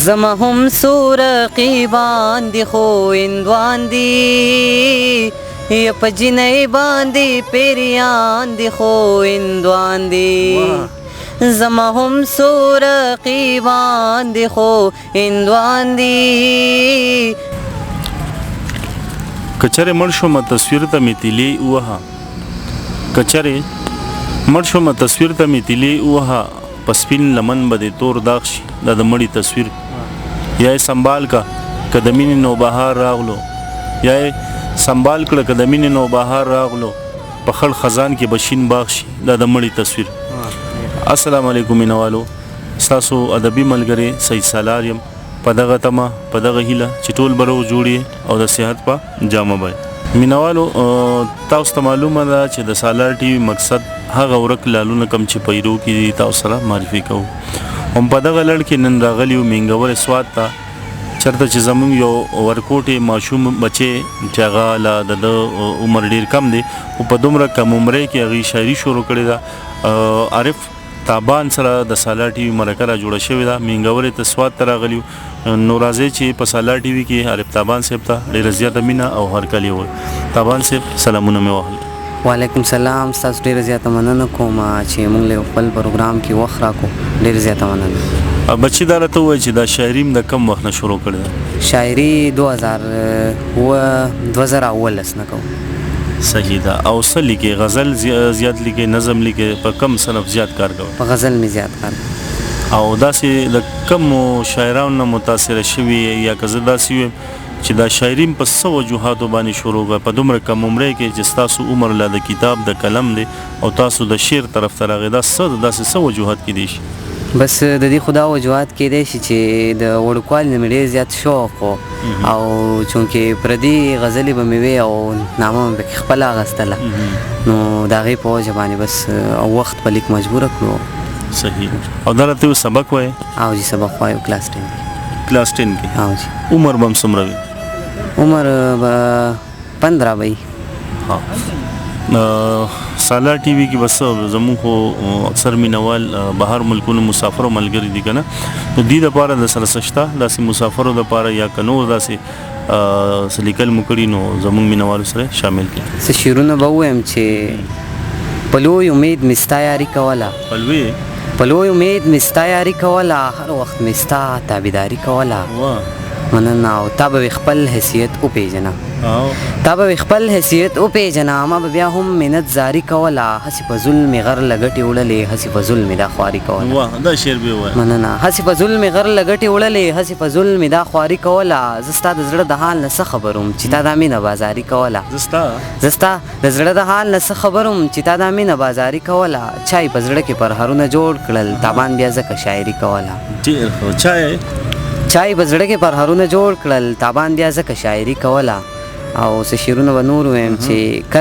زما هم څو رقیبان دي خو هندوان دي یا په جنۍ باندې پیریان دي خو هندوان دي زما هم څو رقیبان دي خو هندوان دي کچره مړ شوم تصویر ته می تیلی وها کچره مړ شوم تصویر ته می تیلی وها پسپین لمن بده تور داغ شي د مړی تصویر یا سنبال کا قدمین نو بهار راغلو یا سنبال کړه قدمین نو بهار راغلو په خړ خزان کې بشین باغ شي د مړی تصویر السلام علیکم مینوالو تاسو ادبي ملګری سید سالاریم په دغه تمه په دغه هیله چې ټول برو جوړي او د صحت په جامه وای مینوالو تاسو ته معلومه ده چې د سالار ټي وي مقصد هغه ورک لالونه کم چې پیرو کې تاسو سره معرفي کوو هم په دغه لړ کې نن راغلیو منګور سواد ته چرته چې زموږ یو ورکوټي ماشوم بچي چې هغه لا د عمر ډیر کم دی او په دومره کم عمر کې هغه شاعري شروع کړې ده عارف تابان سره د سالار ټي وي مرکه را جوړه شوې ده منګور ته سواد ته راغلیو نو راځي چې په سالار ټي وي کې عارف تابان صاحب ته ډیر زیاته مینا او هرکلی و تابان صاحب سلامونه مې وهل وعلیکم سلام تاسو ډیر زیاته مننه کوم چې موږ له خپل پروګرام کې وخت راکو ډیر زیاته مننه بچی دا راته وای چې دا شاعري د کم وخت نه شروع کړه شاعري 2000 اول نه کوم صحیح ده او سلی کې غزل زیات لیکي نظم لیکي په کم صنف زیات کار کوي په غزل می زیات کار او داسې د کم شاعرانو متاثر شوی یا کزه داسې چې دا شاعریم په څو وجوهاتو باندې شروع غو په دومره کم عمره کې چې تاسو عمر لا د کتاب د قلم دی او تاسو د شعر طرف ته راغی دا څه وجوهات کې دي بس د دې خدا وجوهات کې دي چې د وړکوال نه مې زیات شوق او چونکې پردي غزلې به مې وي او نامه به خپل غستله نو دا غي په وجه باندې بس او وخت په لیک مجبور کړو صحیح او درته سبق وای او جی سبق وای کلاس 10 کې او جی عمر بم سمروي عمر 15 وای ها سالار ټي وي کې بس زموږ خو اکثر مینوال بهر ملکونو مسافر او ملګری دي کنه نو دې د پاره د سره سشتا داسې مسافرو د پاره یا کنور داسې سلیکل مکړي نو زموږ مینوال سره شامل کړي څه شیرونه به وایم چې پلوی امید مستا یاري کولا پلوی امید مستا یاري کولا هر وخت مستا تابعداري کولا مننه او تا به خپل حیثیت او پیژنه تا به خپل حیثیت او پیژنه ما به بیا هم منت زاری کولا حسی په ظلم غر لګټي وړلې حسی په ظلم دا خواري کولا واه دا شعر به وای مننه حسی په ظلم غر لګټي وړلې حسی په ظلم دا خواري کولا زستا د زړه د حال نه خبروم چې تا د امینه بازاري کولا زستا د زړه د حال نه خبروم چې تا د امینه بازاري کولا چای په زړه کې پر هرونه جوړ کړل تابان بیا زکه شاعري کولا ډیر خو چای بزړه کې پر هرونه جوړ کړل تابان بیا زکه شاعري کولا او څه شیرونه به نور ویم چې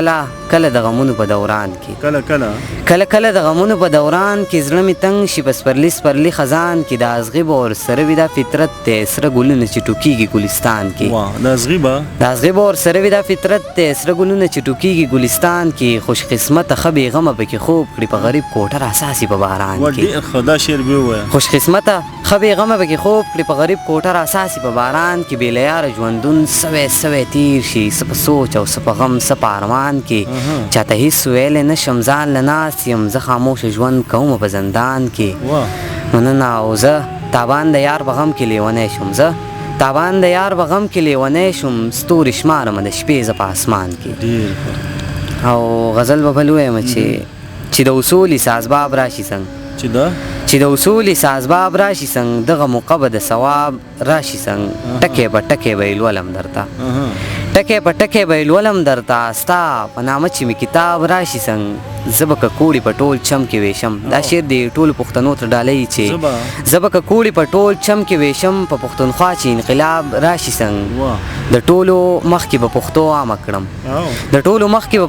کله د غمونو په دوران کې کله د غمونو په دوران کې زړه مې تنګ شي بس پرلی خزان کې د ازغب اور سره وي دا فطرت ته سره ګلونه چې ټوکیږي ګلستان کې د ازغب اور سره وي دا فطرت ته سره ګلونه چې ټوکیږي ګلستان کې خوش قسمت خبي غمه پکې خوب کړي په غریب کوټه اساسي په باران کې خدا شعر به وای خوش قسمت خبي غمه پکې خوب کړي په غریب کوټه اساسي په باران کې بې لیار ژوندون سوي تیر شي سپ سوچ او سپ غم سپ ارمان کې چاته هیڅ ویل نشم ځان لناس یم زه خاموش ژوند کوم په زندان کې مننه او زه تابان د یار بغم کې لیونی شم تابان د یار بغم کې لیونی شم ستوري شمارم د شپې ز په اسمان کې او غزل به بلویم چې د اصولي سازباب راشي څنګه چې د اصولي سازباب راشي څنګه دغه موقبه د ثواب راشي څنګه ټکې به لولم درته ټکې په ټکې به لولم درته ستا په نامه چې مې کتاب راشي څنګه زبکه کوړي په ټول چم کې ویشم دا شعر دی ټول پښتنو ته ډالۍ چې زبکه کوړي په ټول چم کې ویشم په پښتونخوا چې انقلاب راشي څنګه د ټولو مخ کې به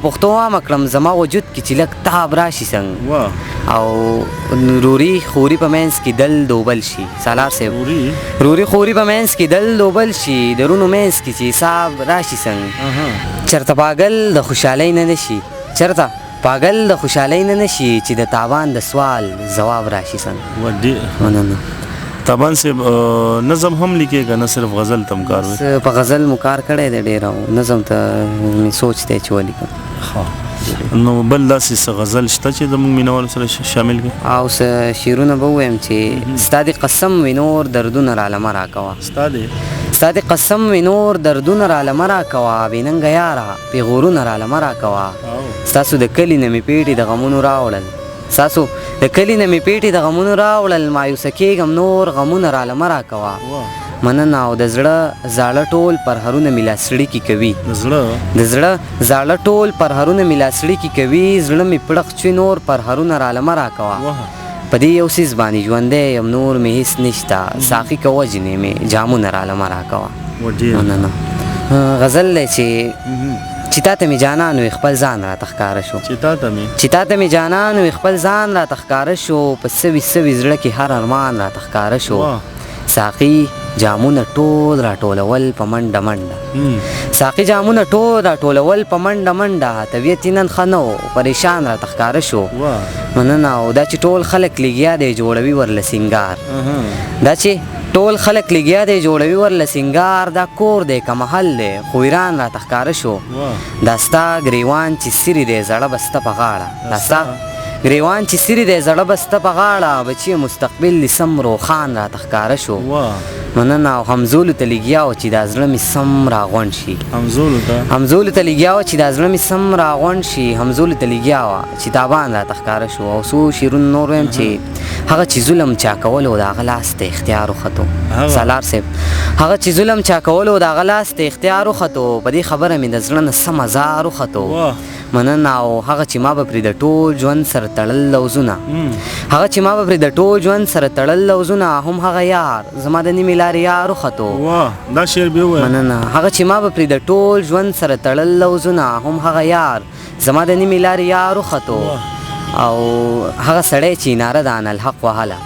پښتو عامه کړم زما وجود کې چې لږ تاب راشي څنګه او روري خوري په منځ کې دل دوبل شي سالار صاحب روري خوري په منځ کې دل دوبل شي درونو منځ کې چې حساب راشي څنګه چرته پاگل د خوشحالۍ نه نشي پاگل د خوشحالۍ نه نشي چې د تاوان د سوال جواب راشي څنګه وډي مننه طبعا سے نظم هم لیکي که نه صرف غزل تم کار وي؟ په غزل مو کار کړی دی ډېر، او نظم ته مې سوچ دی چې ولیکم. نو بل داسې څه غزل شته چې زموږ مینوالو سره شامل کړي؟ او څه شعرونه به ووایم چې ستا د قسم وي نور دردونه راله مه راکوه، ستا د قسم وي نور دردونه راله مه راکوه، بېننګه یاره پېغورونه راله مه راکوه، ستاسو د کلي نه مې پیټې د غمونو راوړل، ستاسو د کلي نه مې پیټې د غمونو راوړل، مایوسه کېږم نور غمونه راله مه راکوه. مننه. او د زړه زاړه ټول پرهرونه مې لاسړي کې کوي، د زړه زاړه ټول پرهرونه مې لاسړي کې کوي، زړه مې پړق چې نور پرهرونه راله مه راکوه، په دې یو څیز باندې ژوندی یم نور مې هېڅ نشته، ساقي که وجنې مې جامونه راله مه راکوه. مننه. غزل دی چې تا ته مې جانان وي خپل ځان راته ښکاره شو، چې تا ته مې جانان وي خپل ځان راته ښکاره شو، په سوي سوي زړه کې هر ارمان راته ښکاره شو، ساقي جامونه ټول راټولول په منډه منډه، ساقي جامونه ټول راټولول په منډه منډه، طبیعت یې نن ښه نه و پریشان راته ښکاره شو. مننه. او دا چې ټول خلک لګیا دی جوړوي ورله سینګار، دا چې ټول خلک لګیا دی جوړوي ورله سینګار، دا کور دی که محل دی خو ویران راته ښکاره شو، دا ستا ګریوان چې سیرې دی زړه به سته په غاړه، دا ستا ګریوان چې سیرې دی زړه به سته په غاړه، بچیه مستقبل دې سم روښان راته ښکاره شو. مننه. او همزولو ته لګیا و چې دا زړه مې سم راغونډ شي، همزولو ته لګیا و چې دا زړه مې سم راغونډ شي، همزولو ته لګیا وه چې تابان راته ښکاره شو. او څو شعرونه نور ویم چې هغه چې ظلم چا کولو د هغه لاس ته اختیار وختو، سالار صاحب، هغه چې ظلم چا کولو د هغه لاس ته اختیار وختو، په دې خبره مې د زړه نه سم ازار وختو. مننه. او هغه چې ما به پرې د ټول ژوند سره تړل لوزونه، هغه چې ما به پرې د ټول ژوند سره تړل لوزونه، هم هغه یار زما د نیمې لارې یار وختو. دا شعر بیا ووایه. مننه. هغه چې ما به پرې د ټول ژوند سره تړل لوزونه، هم هغه یار زما د نیمې لارې یار وختو. او هغه سړی چې ناره د انالحق وهله،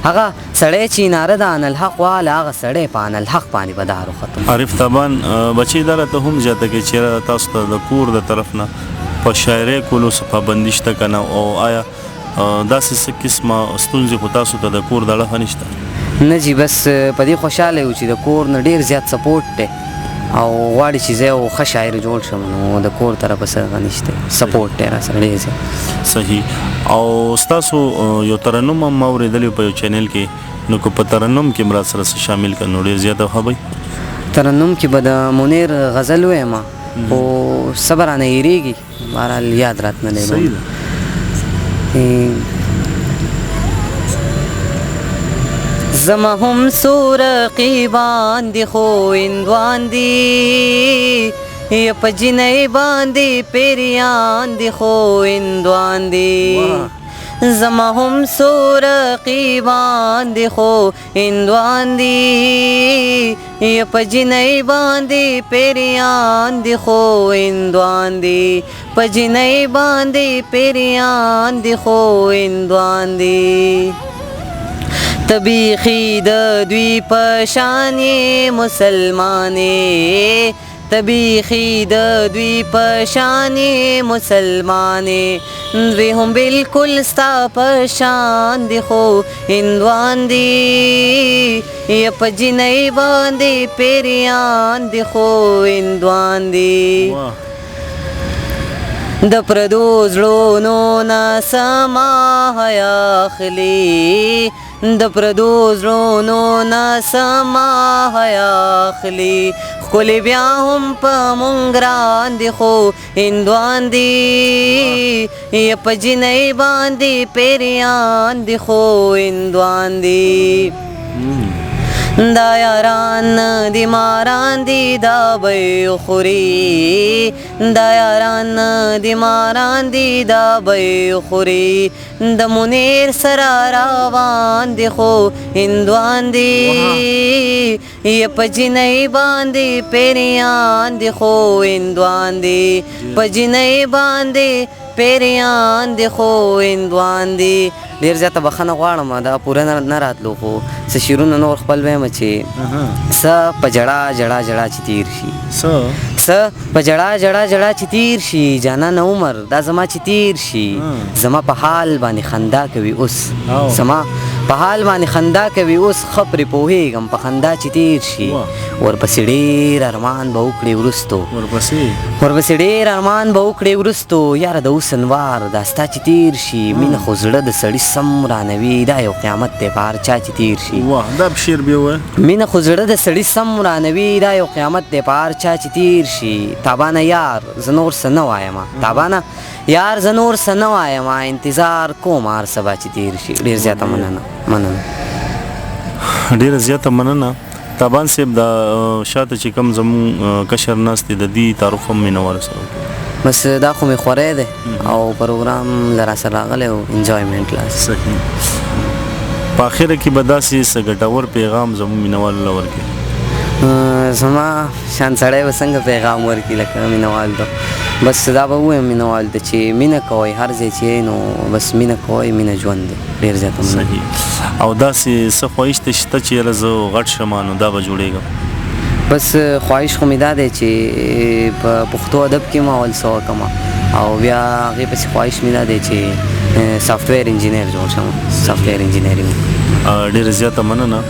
هغه سړی چې ناره د انالحق وهله، هغه سړی په انالحق باندې به دار وختو. عارف طبعا بچی دا راته هم زیاته کې چې تاسو ته د کور د طرف نه په شاعرۍ کولو څه پابندي شته که نه، او آیا داسې څه قسمه ستونزې خو تاسو ته د کور د اړخه نشته؟ نه جی، بس په دې خوشحاله یو چې د کور نه ډېر زیات سپورټ دی، او غواړي چې زه یو ښه شاعر جوړ شم، نو د کور طرفه څه هغه نشته، سپورټ دی راسره ډېر زیات. صحیح. او ستاسو یو ترنم هم ما اورېدلی په یو چینل کې، نو که په ترنم کې هم راسره څه شامل کړه نو ډېر زیاته ښه به وي. ترنم کې به د منیر غزل ویم، خو څه به رانه هېرېږي، بهرحال یاد راته نه دی. صحیح ده. زما هم څو رقیبان دي خو هندوان دي، یا په جنۍ باندې پیریان دي خو هندوان دي، زما هم څو رقیبان دي خو هندوان دي، یا په جنۍ باندې پیریان دي خو هندوان دي، په جنۍ باندې پیریان دي خو هندوان دي. تبیخی د دوی په شان مسلمانې، تبیخی د دوی په شان مسلمانې، دوی هم بالکل ستا په شان دي خو هندوان دي، یا په جنۍ باندې پیریان دي خو هندوان دي. د پردو زړونو نه سما حیا اخلي، د پردو زړونو نه سما حیا اخلي، ښکلې بیا هم په مونږ ګران دي خو هندوان دي، یا په جنۍ باندې پیریان دي خو هندوان دي. دا یاران دی ماران دی دا بی خوری، دا یاران دی ماران دی دا بی خوری، د منیر سره روان دی خو هندوان دی، یا په جنۍ باندې پیریان دی خو هندوان دی، په جنۍ باندې پیریان دی خو هندوان دی. ډېر زیاته بخښنه غواړم، دا پوره نه راتلو، خو څه شعرونه نور خپل ویمه چې څه په جړا جړا جړا چې تیر شي، څه په جړا جړا جړا چې تیر شي، جانان عمر دا زما چې تیر شي، زما په حال باندې خندا کوي اوس، زما په حال باندې خندا کوي اوس ښه پرې پوهېږم په خندا چې تېر شي ورپسې ډېر ارمان به وکړې وروستو ورپسې ډېر ارمان به وکړې وروستو یاره د اوسن وار دا ستا چې تېر شي مینه خو زړه د سړي سم رانوي دا یو قیامت دی په هر چا چې تېر شي دا په شعر بیا ووایه مینه خو زړه د سړي سم رانوي دا یو قیامت دی په هر چا چې تېر شي تابانه یار زه نور څه نه وایم تابانه یار زه نور څه نه وایم انتظار کوم هر سبا چې تېر شي ډېر زیاته مننه ډېره زیاته مننه تابان صاحب دا شاته چې کوم زمون کشر ناست دی د دې تعارف هم مینوالو سره وکړو بس دا خو مې خوری دی او پروګرام له راسره راغلی او انجوایمنټ لاس صحیح په اخره کې به داسې څه ګټور پیغام زمون مینوالو له ورکړي زما شان سړی به څنګه پیغام ورکړي لکه مینوال ته بس دا به ووایم مینوال ته چې مینه کوئ هر ځای چې نو بس مینه کوئ مینه ژوند دی ډېر زیاته صحیح او داسې څه خواهش ته شته چې یاره زه غټ شم نو دا به جوړېږم بس خواهش خو مې دا دی چې په پښتو ادب کې ما اول څه وکړم او بیا هغې پسې خواهش مې دا دی چې سافټویر انجینر جوړ شم سافټویر انجینرینګ ډېره زیاته مننه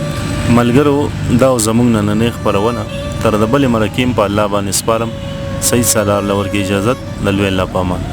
ملګرو دا زموږ نننۍ خپرونه تر د بلې مرکې په الله باندې سپارم صحیح سالار لور کې اجازت د لوی الله په امان